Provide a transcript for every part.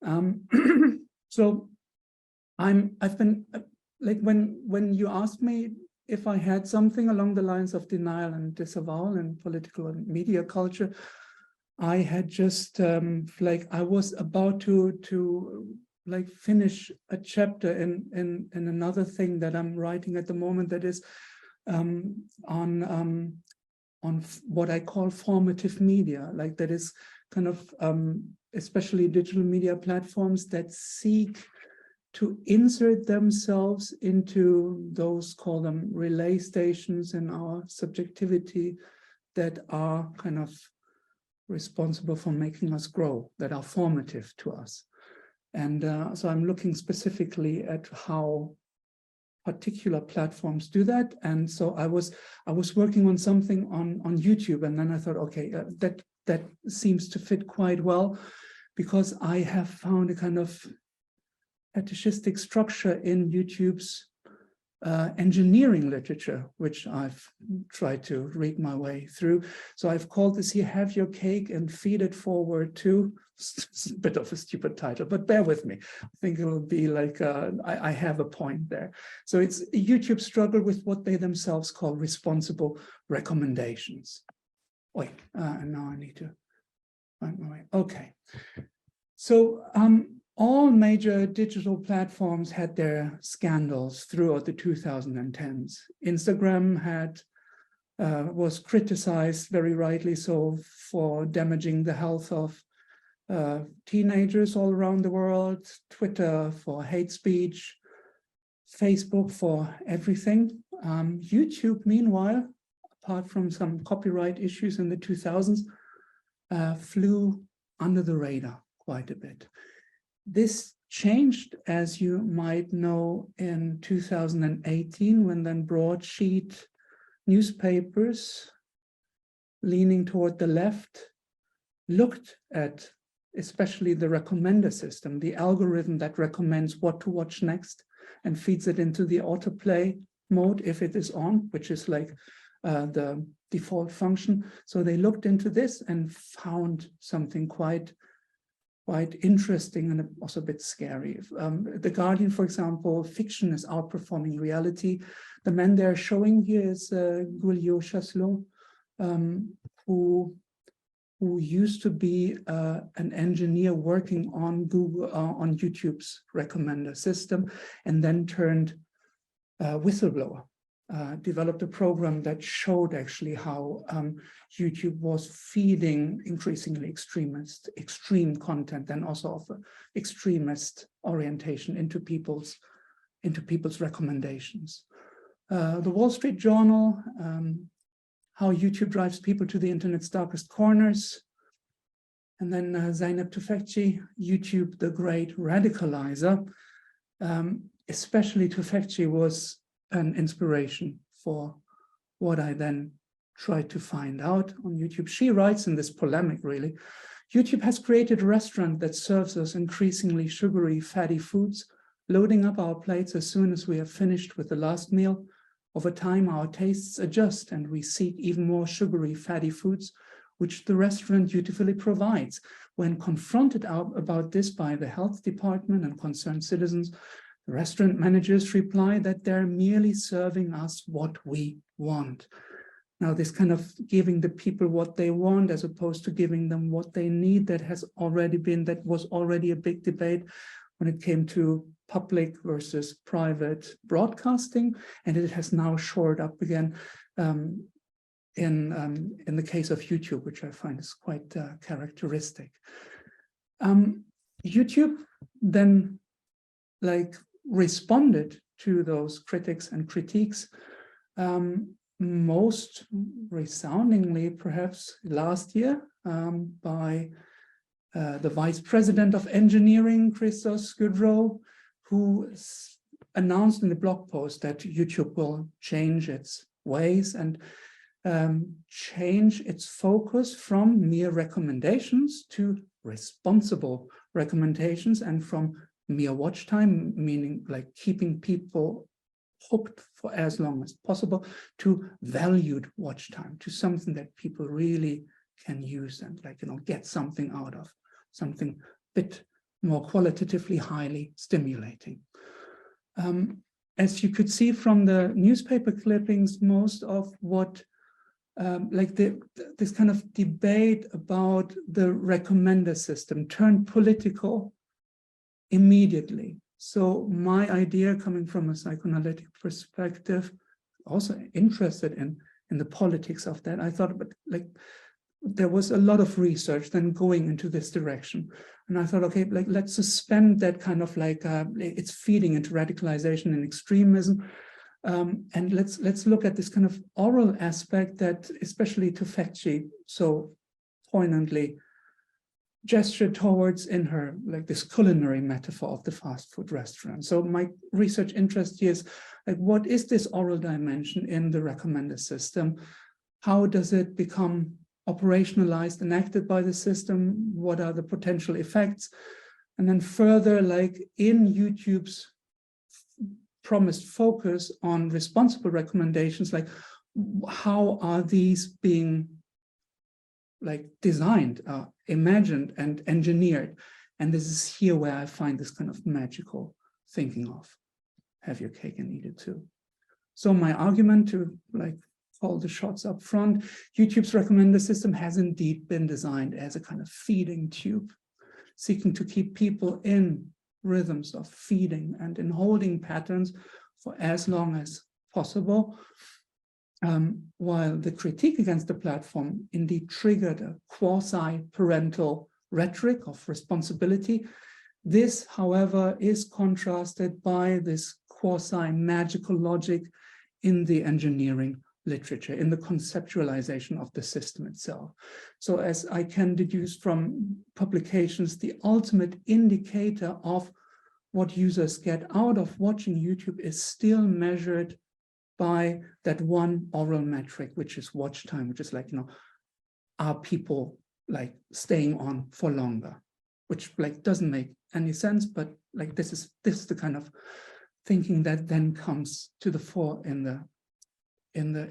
So I've been like when you asked me if I had something along the lines of denial and disavowal in political and media culture, I had just like I was about to like finish a chapter in another thing that I'm writing at the moment that is on what I call formative media, like that is kind of especially digital media platforms that seek to insert themselves into those, call them relay stations in our subjectivity, that are kind of responsible for making us grow, that are formative to us. And so I'm looking specifically at how particular platforms do that. And so I was working on something on YouTube, and then I thought, okay, that seems to fit quite well, because I have found a kind of fetishistic structure in YouTube's engineering literature, which I've tried to read my way through. So I've called this here, "Have Your Cake and Feed It Forward To." It's a bit of a stupid title, but bear with me. I think it will be like, I have a point there. So it's YouTube struggle with what they themselves call responsible recommendations. Wait, and now I need to find my way. Okay. So all major digital platforms had their scandals throughout the 2010s. Instagram was criticized, very rightly so, for damaging the health of teenagers all around the world, Twitter for hate speech, Facebook for everything. YouTube, meanwhile, apart from some copyright issues in the 2000s, flew under the radar quite a bit. This changed, as you might know, in 2018, when then broadsheet newspapers leaning toward the left looked at especially the recommender system, the algorithm that recommends what to watch next and feeds it into the autoplay mode if it is on, which is like the default function. So they looked into this and found something quite interesting and also a bit scary. The Guardian, for example, fiction is outperforming reality. The man they're showing here is Giulio Chasselot, who used to be an engineer working on on YouTube's recommender system, and then turned whistleblower. Developed a program that showed actually how YouTube was feeding increasingly extreme content, and also of extremist orientation into people's recommendations. The Wall Street Journal, how YouTube drives people to the internet's darkest corners. And then Zeynep Tufekci, YouTube, the great radicalizer. Especially Tufekci was an inspiration for what I then tried to find out on YouTube. She writes in this polemic, really, YouTube has created a restaurant that serves us increasingly sugary, fatty foods, loading up our plates as soon as we have finished with the last meal. Over time, our tastes adjust and we seek even more sugary, fatty foods, which the restaurant dutifully provides. When confronted about this by the health department and concerned citizens, the restaurant managers reply that they're merely serving us what we want. Now, this kind of giving the people what they want as opposed to giving them what they need, that was already a big debate when it came to public versus private broadcasting, and it has now shored up again in the case of YouTube, which I find is quite characteristic. YouTube then responded to those critics and critiques, most resoundingly perhaps last year by the Vice President of Engineering, Christos Goudreau, who announced in the blog post that YouTube will change its ways and change its focus from mere recommendations to responsible recommendations, and from mere watch time, meaning like keeping people hooked for as long as possible, to valued watch time, to something that people really can use and get something out of, something bit more qualitatively highly stimulating. As you could see from the newspaper clippings, most of what this kind of debate about the recommender system turned political immediately. So my idea, coming from a psychoanalytic perspective, also interested in the politics of that, I thought, but like there was a lot of research then going into this direction. And I thought, okay, like let's suspend that kind of like it's feeding into radicalization and extremism. And let's look at this kind of oral aspect that especially Tufekci so poignantly gestured towards in her, like this culinary metaphor of the fast food restaurant. So my research interest here is like, what is this oral dimension in the recommender system? How does it become operationalized and acted by the system? What are the potential effects? And then further, like in YouTube's promised focus on responsible recommendations, like how are these being like designed, imagined and engineered? And this is here where I find this kind of magical thinking of have your cake and eat it too. So my argument, to like call the shots up front, YouTube's recommender system has indeed been designed as a kind of feeding tube, seeking to keep people in rhythms of feeding and in holding patterns for as long as possible. While the critique against the platform indeed triggered a quasi-parental rhetoric of responsibility, this, however, is contrasted by this quasi-magical logic in the engineering literature, in the conceptualization of the system itself. So as I can deduce from publications, the ultimate indicator of what users get out of watching YouTube is still measured by that one oral metric, which is watch time, which is like, you know, are people like staying on for longer, which like doesn't make any sense, but like this is the kind of thinking that then comes to the fore in the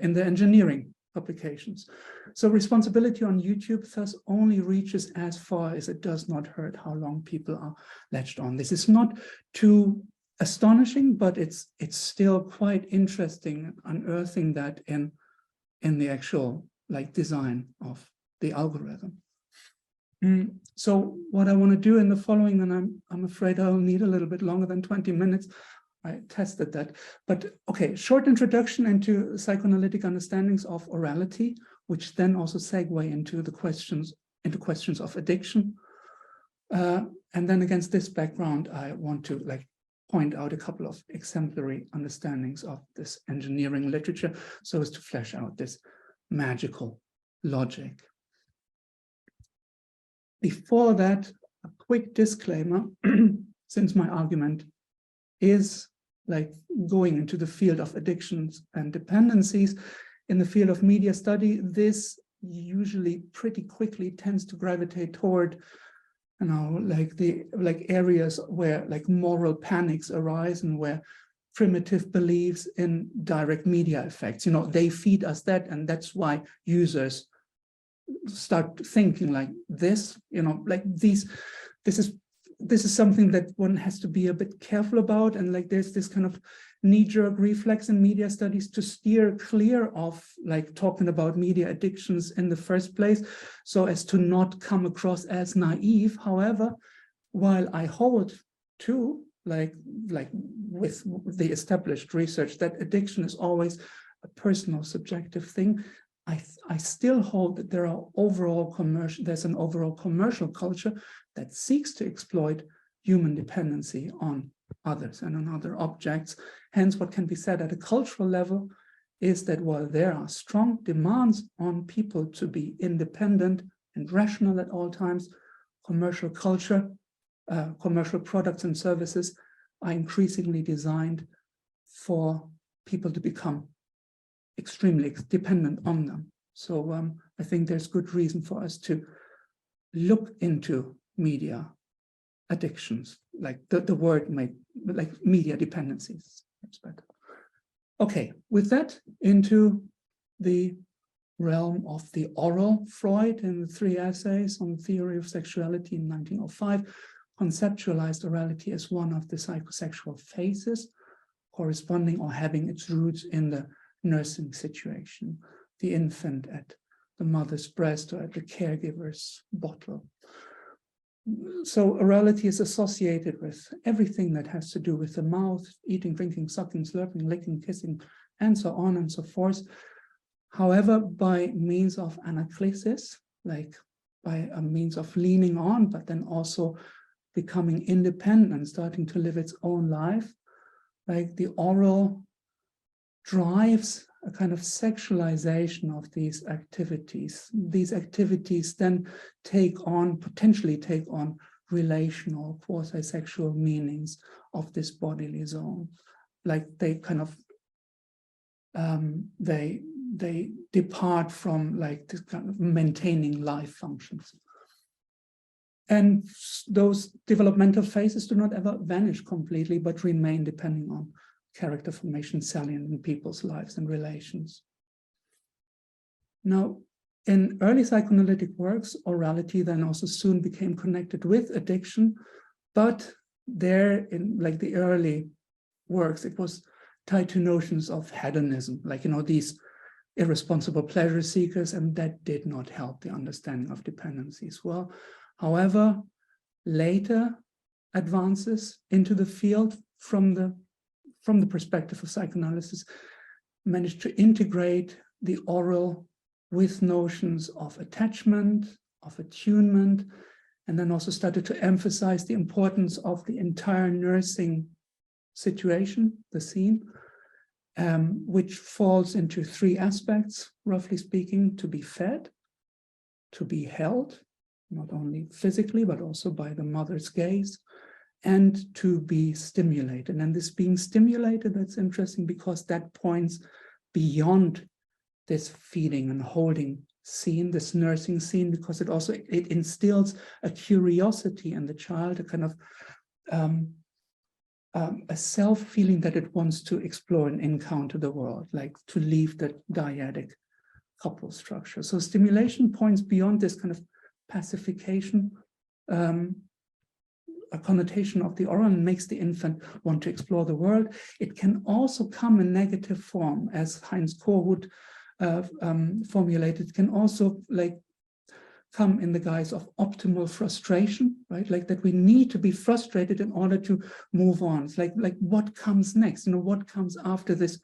engineering publications. So responsibility on YouTube thus only reaches as far as it does not hurt how long people are latched on. This is not too astonishing, but it's still quite interesting unearthing that in the actual like design of the algorithm. So what I want to do in the following, and I'm afraid I'll need a little bit longer than 20 minutes. I tested that, but okay, short introduction into psychoanalytic understandings of orality, which then also segue into the questions of addiction. And then against this background, I want to like point out a couple of exemplary understandings of this engineering literature so as to flesh out this magical logic. Before that, a quick disclaimer, since my argument is like going into the field of addictions and dependencies. In the field of media study, this usually pretty quickly tends to gravitate toward, you know, like areas where like moral panics arise and where primitive beliefs in direct media effects, you know, they feed us that, and that's why users start thinking like this, you know, like this is something that one has to be a bit careful about. And like there's this kind of knee-jerk reflex in media studies to steer clear of like talking about media addictions in the first place, so as to not come across as naive. However, while I hold to like with the established research that addiction is always a personal subjective thing, I still hold that there's an overall commercial culture that seeks to exploit human dependency on others and on other objects. Hence, what can be said at a cultural level is that while there are strong demands on people to be independent and rational at all times, commercial culture, commercial products and services are increasingly designed for people to become extremely dependent on them. So I think there's good reason for us to look into media addictions, like the word may, like media dependencies. That's better. Okay, with that, into the realm of the oral Freud in the 3 essays on theory of sexuality in 1905, conceptualized orality as one of the psychosexual phases, corresponding or having its roots in the nursing situation, the infant at the mother's breast or at the caregiver's bottle. So orality is associated with everything that has to do with the mouth, eating, drinking, sucking, slurping, licking, kissing, and so on and so forth. However, by means of anaklesis, like by a means of leaning on, but then also becoming independent, starting to live its own life, like the oral drives a kind of sexualization of these activities. These activities then potentially take on relational, quasi-sexual meanings of this bodily zone. Like they kind of, they depart from like this kind of maintaining life functions. And those developmental phases do not ever vanish completely, but remain depending on character formation salient in people's lives and relations. Now, in early psychoanalytic works, orality then also soon became connected with addiction, but there in like the early works, it was tied to notions of hedonism, like, you know, these irresponsible pleasure seekers, and that did not help the understanding of dependency as well. However, later advances into the field from the perspective of psychoanalysis managed to integrate the oral with notions of attachment, of attunement, and then also started to emphasize the importance of the entire nursing situation, the scene, which falls into three aspects, roughly speaking: to be fed, to be held, not only physically, but also by the mother's gaze, and to be stimulated. And this being stimulated, that's interesting because that points beyond this feeding and holding scene, this nursing scene, because it instills a curiosity in the child, a kind of a self-feeling that it wants to explore and encounter the world, like to leave the dyadic couple structure. So stimulation points beyond this kind of pacification, a connotation of the oral, and makes the infant want to explore the world. It can also come in negative form, as Heinz Korhut formulated. It can also like come in the guise of optimal frustration, right? Like that we need to be frustrated in order to move on. It's like what comes next? You know, what comes after this,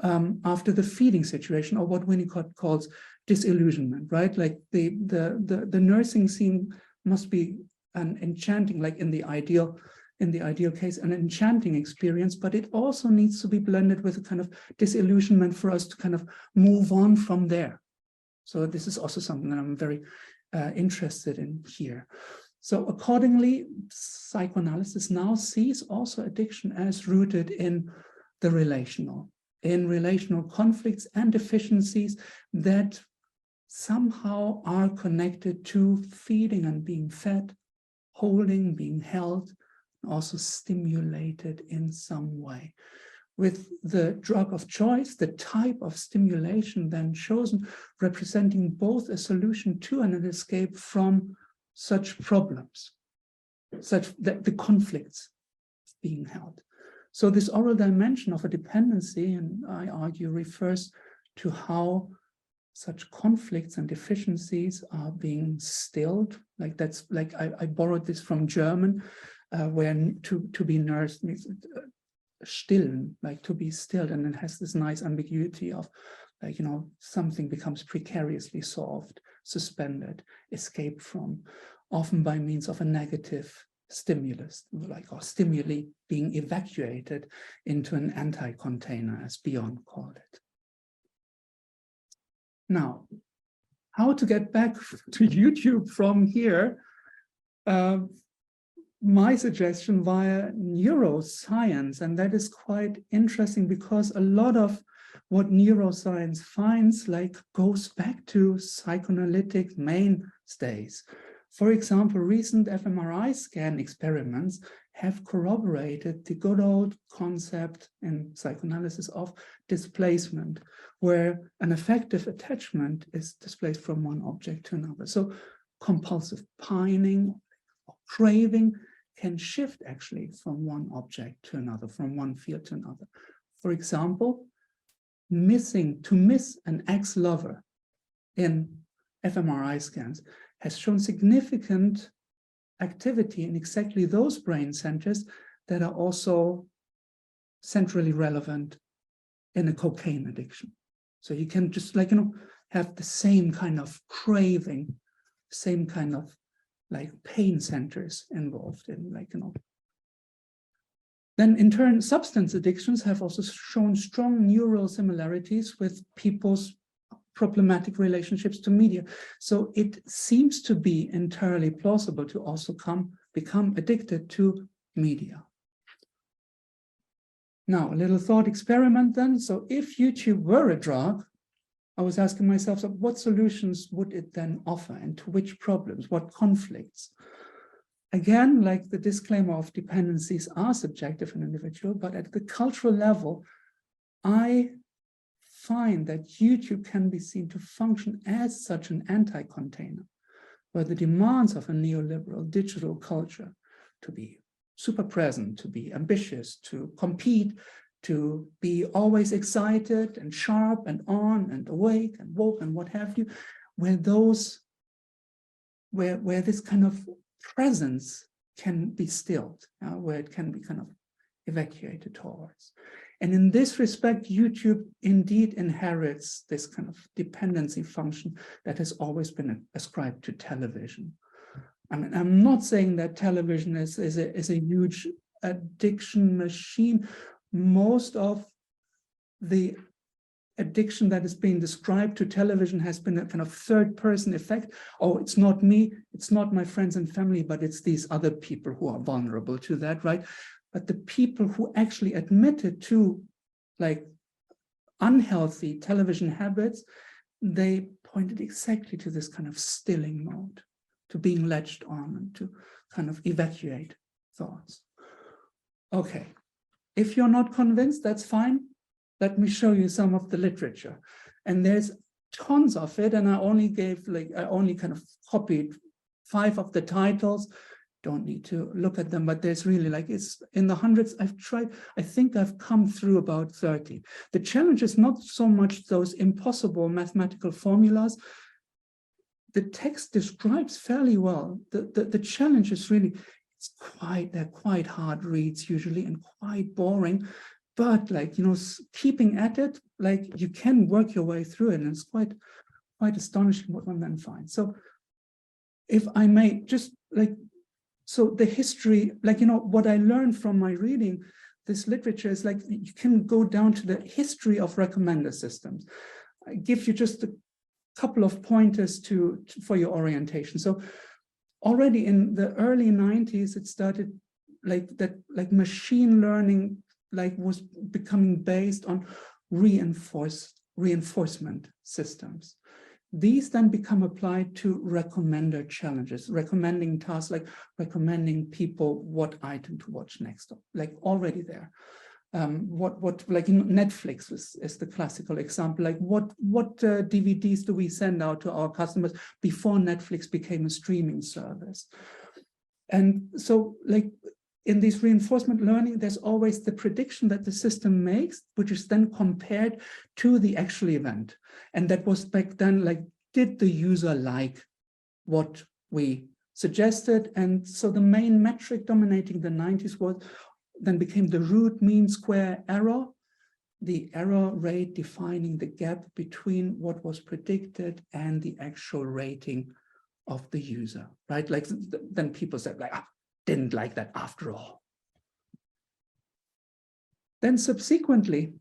after the feeding situation, or what Winnicott calls disillusionment, right? Like the nursing scene must be an enchanting, like in the ideal case, an enchanting experience, but it also needs to be blended with a kind of disillusionment for us to kind of move on from there. So this is also something that I'm very interested in here. So accordingly, psychoanalysis now sees also addiction as rooted in the relational, in relational conflicts and deficiencies that somehow are connected to feeding and being fed, holding, being held, and also stimulated in some way. With the drug of choice, the type of stimulation then chosen representing both a solution to and an escape from such problems, such that the conflicts being held. So this oral dimension of a dependency, and I argue, refers to how such conflicts and deficiencies are being stilled. Like that's like I borrowed this from German, where to be nursed means stillen, like to be stilled, and it has this nice ambiguity of like, you know, something becomes precariously solved, suspended, escaped from, often by means of a negative stimulus, like or stimuli being evacuated into an anti-container, as Bion called it. Now, how to get back to YouTube from here? My suggestion via neuroscience, and that is quite interesting because a lot of what neuroscience finds like goes back to psychoanalytic mainstays. For example, recent fMRI scan experiments have corroborated the good old concept in psychoanalysis of displacement, where an affective attachment is displaced from one object to another. So compulsive pining or craving can shift actually from one object to another, from one field to another. For example, to miss an ex-lover in fMRI scans has shown significant activity in exactly those brain centers that are also centrally relevant in a cocaine addiction. So you can just have the same kind of craving, same kind of pain centers involved in Then in turn, substance addictions have also shown strong neural similarities with people's problematic relationships to media. So it seems to be entirely plausible to also become addicted to media. Now, a little thought experiment then. So if YouTube were a drug, I was asking myself, so what solutions would it then offer, and to which problems, what conflicts? Again, like the disclaimer of dependencies are subjective and individual, but at the cultural level, I find that YouTube can be seen to function as such an anti-container, where the demands of a neoliberal digital culture to be super present, to be ambitious, to compete, to be always excited and sharp and on and awake and woke and what have you, where this kind of presence can be stilled, where it can be kind of evacuated towards. And in this respect, YouTube indeed inherits this kind of dependency function that has always been ascribed to television. I mean, I'm not saying that television is a huge addiction machine. Most of the addiction that is being described to television has been a kind of third-person effect. Oh, it's not me, it's not my friends and family, but it's these other people who are vulnerable to that, right? But the people who actually admitted to unhealthy television habits, they pointed exactly to this kind of stilling mode, to being latched on and to kind of evacuate thoughts. Okay, if you're not convinced, that's fine. Let me show you some of the literature. And there's tons of it, and I only kind of copied 5 of the titles. Don't need to look at them, but there's really it's in the hundreds. I think I've come through about 30. The challenge is not so much those impossible mathematical formulas. The text describes fairly well. The challenge is really, they're quite hard reads usually and quite boring, but keeping at it, you can work your way through it, and it's quite astonishing what one then finds. So if I may just so the history, what I learned from my reading this literature is you can go down to the history of recommender systems. I give you just a couple of pointers for your orientation. So already in the early 90s, it started machine learning was becoming based on reinforcement systems. These then become applied to recommender challenges, recommending tasks, recommending people what item to watch next, already there. Netflix is the classical example. What DVDs do we send out to our customers before Netflix became a streaming service? And so in this reinforcement learning, there's always the prediction that the system makes, which is then compared to the actual event. And that was back then, did the user like what we suggested? And so the main metric dominating the 90s became the root mean square error, the error rate defining the gap between what was predicted and the actual rating of the user, right? Then people said, didn't like that after all. Then subsequently,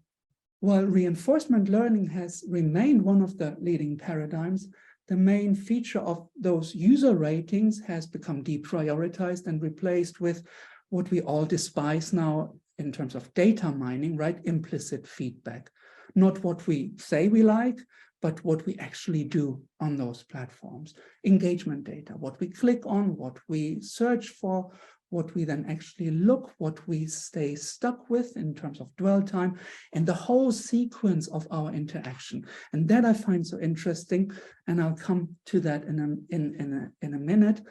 while reinforcement learning has remained one of the leading paradigms, the main feature of those user ratings has become deprioritized and replaced with what we all despise now in terms of data mining, right? Implicit feedback. Not what we say we like, but what we actually do on those platforms. Engagement data, what we click on, what we search for, what we then actually look, what we stay stuck with in terms of dwell time, and the whole sequence of our interaction. And that I find so interesting, and I'll come to that in a minute.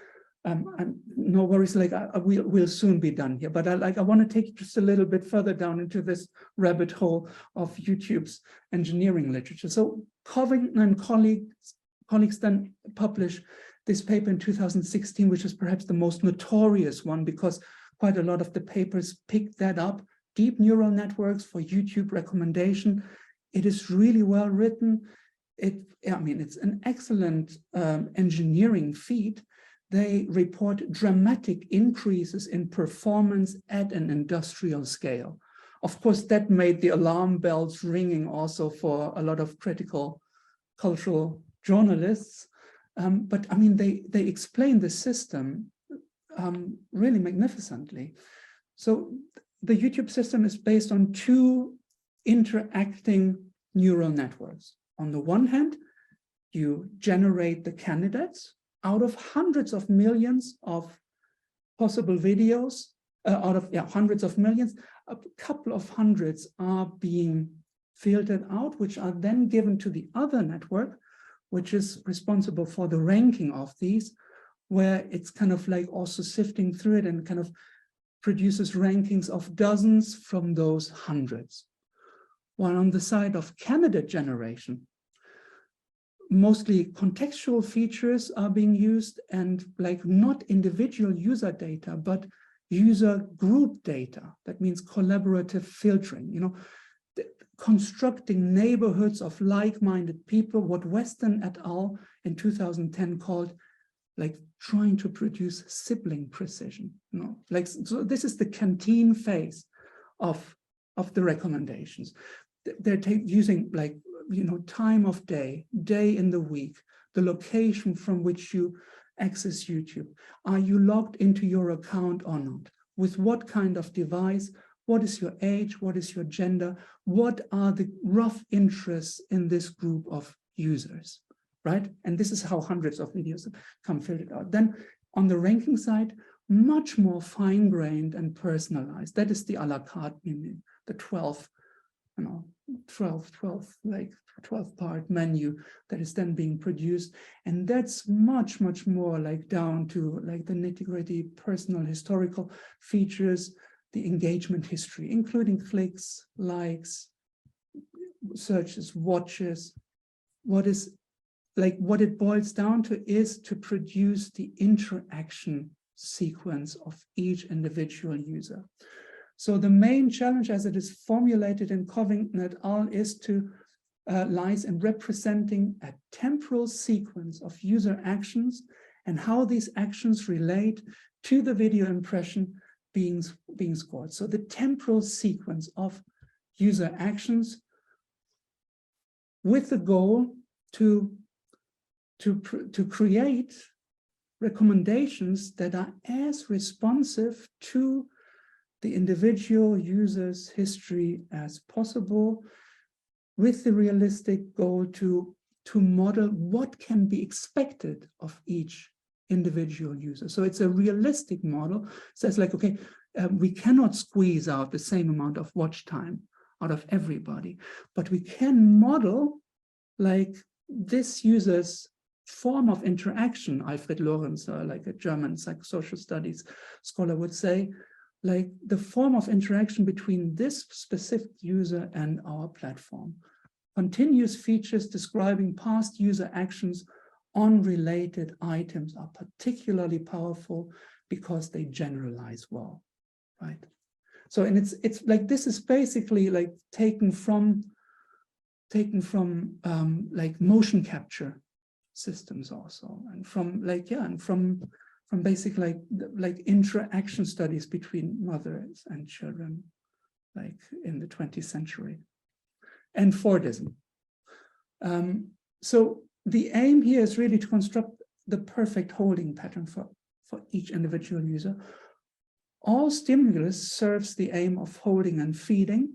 no worries, like we'll soon be done here, but I want to take you just a little bit further down into this rabbit hole of YouTube's engineering literature. So Covington and colleagues then published this paper in 2016, which is perhaps the most notorious one because quite a lot of the papers picked that up. Deep neural networks for YouTube recommendation. It is really well written. I mean, it's an excellent engineering feat. They report dramatic increases in performance at an industrial scale. Of course, that made the alarm bells ringing also for a lot of critical cultural journalists. But I mean, they explain the system really magnificently. So the YouTube system is based on two interacting neural networks. On the one hand, you generate the candidates out of hundreds of millions of possible videos, out of hundreds of millions, a couple of hundreds are being filtered out, which are then given to the other network, which is responsible for the ranking of these, where it's kind of like also sifting through it and kind of produces rankings of dozens from those hundreds. While on the side of candidate generation, mostly contextual features are being used and like not individual user data, but user group data. That means collaborative filtering, you know, constructing neighborhoods of like-minded people, what Weston et al. In 2010 called like trying to produce sibling precision, you know, like, so this is the canteen phase of the recommendations. They're using like, you know, time of day in the week, the location from which you access YouTube. Are you logged into your account or not? With what kind of device? What is your age? What is your gender? What are the rough interests in this group of users, right? And this is how hundreds of videos come filtered out. Then on the ranking side, much more fine-grained and personalized. That is the a la carte menu, the 12 part menu that is then being produced. And that's much, much more like down to like the nitty-gritty personal historical features, the engagement history, including clicks, likes, searches, watches. What it boils down to is to produce the interaction sequence of each individual user. So the main challenge as it is formulated in Covington et al. Lies in representing a temporal sequence of user actions and how these actions relate to the video impression being scored. So the temporal sequence of user actions with the goal to create recommendations that are as responsive to the individual user's history as possible, with the realistic goal to model what can be expected of each individual user. So it's a realistic model. So it's like, okay, we cannot squeeze out the same amount of watch time out of everybody, but we can model like this user's form of interaction. Alfred Lorenz, like a German psychosocial studies scholar, would say, like the form of interaction between this specific user and our platform. Continuous features describing past user actions on related items are particularly powerful because they generalize well, right? So, and it's like, this is basically like taken from like motion capture systems also, and from like, yeah, and from basic like interaction studies between mothers and children, like in the 20th century, and Fordism. So the aim here is really to construct the perfect holding pattern for each individual user. All stimulus serves the aim of holding and feeding,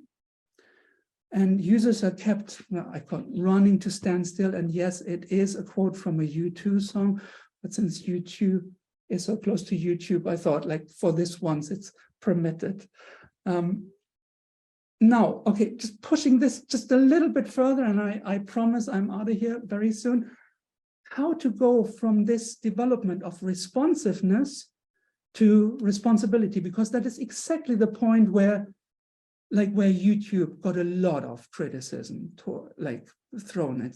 and users are kept, I call it, running to stand still. And yes, it is a quote from a U2 song, but since U2 is so close to YouTube, I thought like for this once it's permitted. Now, okay, just pushing this just a little bit further, and I promise I'm out of here very soon. how to go from this development of responsiveness to responsibility, because that is exactly the point where YouTube got a lot of criticism thrown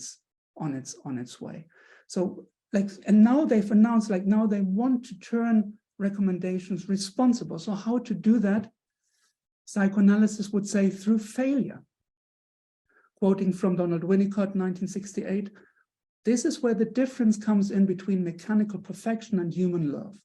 on its way. So and now they've announced now they want to turn recommendations responsible. So how to do that? Psychoanalysis would say through failure. Quoting from Donald Winnicott, 1968, this is where the difference comes in between mechanical perfection and human love.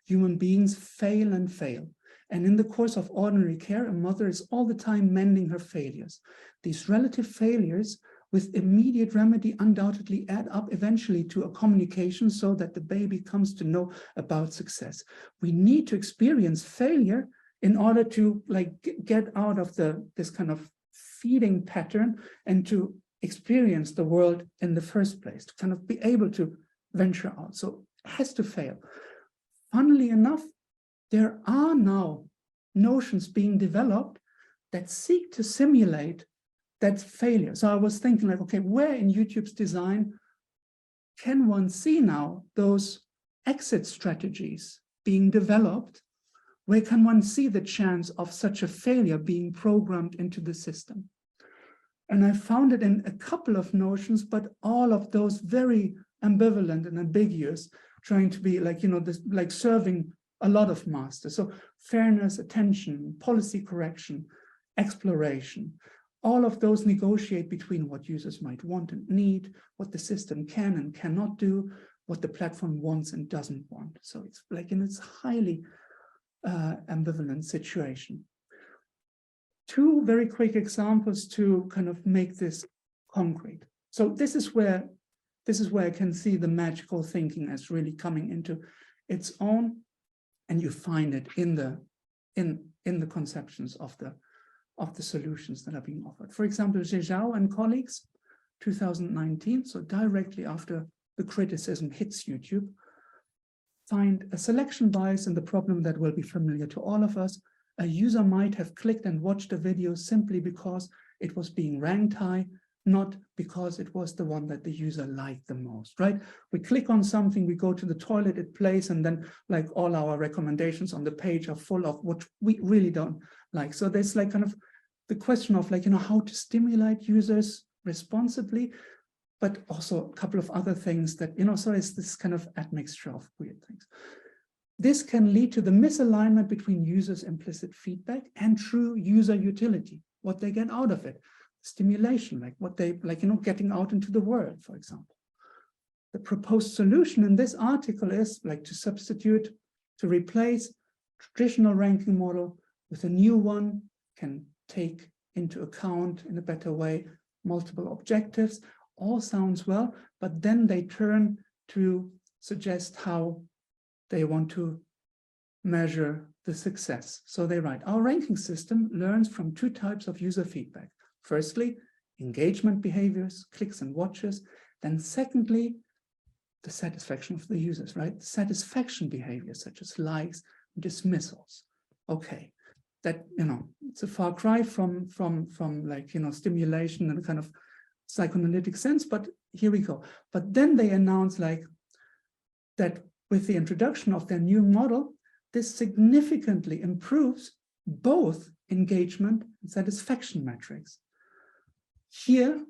Human beings fail and fail. And in the course of ordinary care, a mother is all the time mending her failures. These relative failures with immediate remedy undoubtedly add up eventually to a communication so that the baby comes to know about success. We need to experience failure in order to get out of this kind of feeding pattern and to experience the world in the first place, to kind of be able to venture out. So it has to fail. Funnily enough, there are now notions being developed that seek to simulate that failure. So I was thinking okay, where in YouTube's design can one see now those exit strategies being developed? Where can one see the chance of such a failure being programmed into the system? And I found it in a couple of notions, but all of those very ambivalent and ambiguous, trying to be serving a lot of masters. So fairness, attention, policy correction, exploration, all of those negotiate between what users might want and need, what the system can and cannot do, what the platform wants and doesn't want. So it's in its highly ambivalent situation. Two very quick examples to kind of make this concrete. So this is where I can see the magical thinking as really coming into its own, and you find it in the conceptions of the solutions that are being offered. For example, Zhezhao and colleagues, 2019, so directly after the criticism hits YouTube, find a selection bias in the problem that will be familiar to all of us. A user might have clicked and watched a video simply because it was being ranked high, not because it was the one that the user liked the most, right? We click on something, we go to the toilet, it plays, and then all our recommendations on the page are full of what we really don't like. So there's kind of the question of how to stimulate users responsibly, but also a couple of other things that, so it's this kind of admixture of weird things. This can lead to the misalignment between users' implicit feedback and true user utility, what they get out of it, stimulation, what they, getting out into the world, for example. The proposed solution in this article is to replace traditional ranking model with a new one, can take into account in a better way multiple objectives. All sounds well, but then they turn to suggest how they want to measure the success. So they write, our ranking system learns from two types of user feedback. Firstly, engagement behaviors, clicks and watches. Then secondly, the satisfaction of the users, right? Satisfaction behaviors such as likes, dismissals. Okay, that, it's a far cry from stimulation and a kind of psychoanalytic sense, but here we go. But then they announce that with the introduction of their new model, this significantly improves both engagement and satisfaction metrics. Here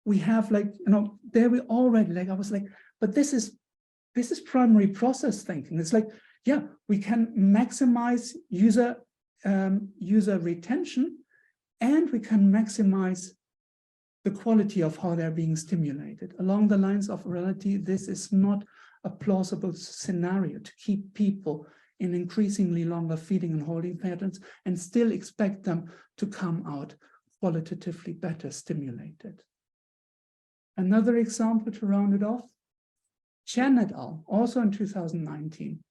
we have there we already I was but this is primary process thinking. It's yeah, we can maximize user retention, and we can maximize the quality of how they're being stimulated. Along the lines of reality, this is not a plausible scenario to keep people in increasingly longer feeding and holding patterns and still expect them to come out qualitatively better stimulated. Another example to round it off, Chen et al., also in 2019,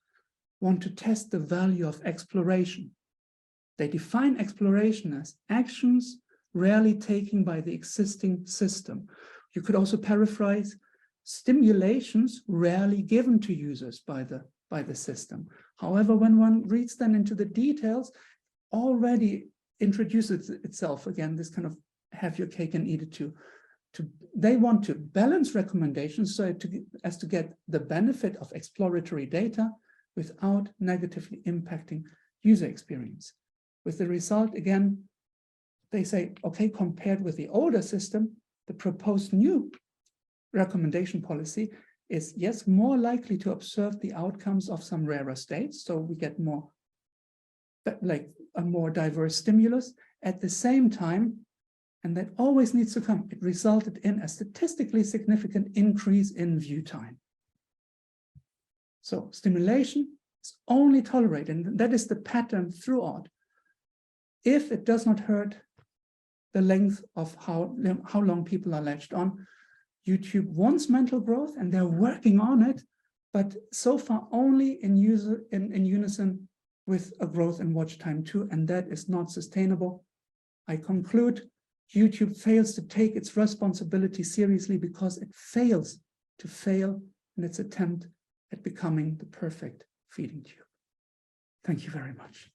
want to test the value of exploration. They define exploration as actions rarely taken by the existing system. You could also paraphrase stimulations rarely given to users by the system. However, when one reads then into the details, already introduces itself again, this kind of have your cake and eat it too they want to balance recommendations so as to get the benefit of exploratory data without negatively impacting user experience. With the result, again, they say, okay, compared with the older system, the proposed new recommendation policy is, yes, more likely to observe the outcomes of some rarer states. So we get more, like a more diverse stimulus. At the same time, and that always needs to come, it resulted in a statistically significant increase in view time. So stimulation is only tolerated, and that is the pattern throughout, if it does not hurt the length of how long people are latched on. YouTube wants mental growth, and they're working on it, but so far only in unison with a growth in watch time too, and that is not sustainable. I conclude, YouTube fails to take its responsibility seriously because it fails to fail in its attempt at becoming the perfect feeding tube. Thank you very much.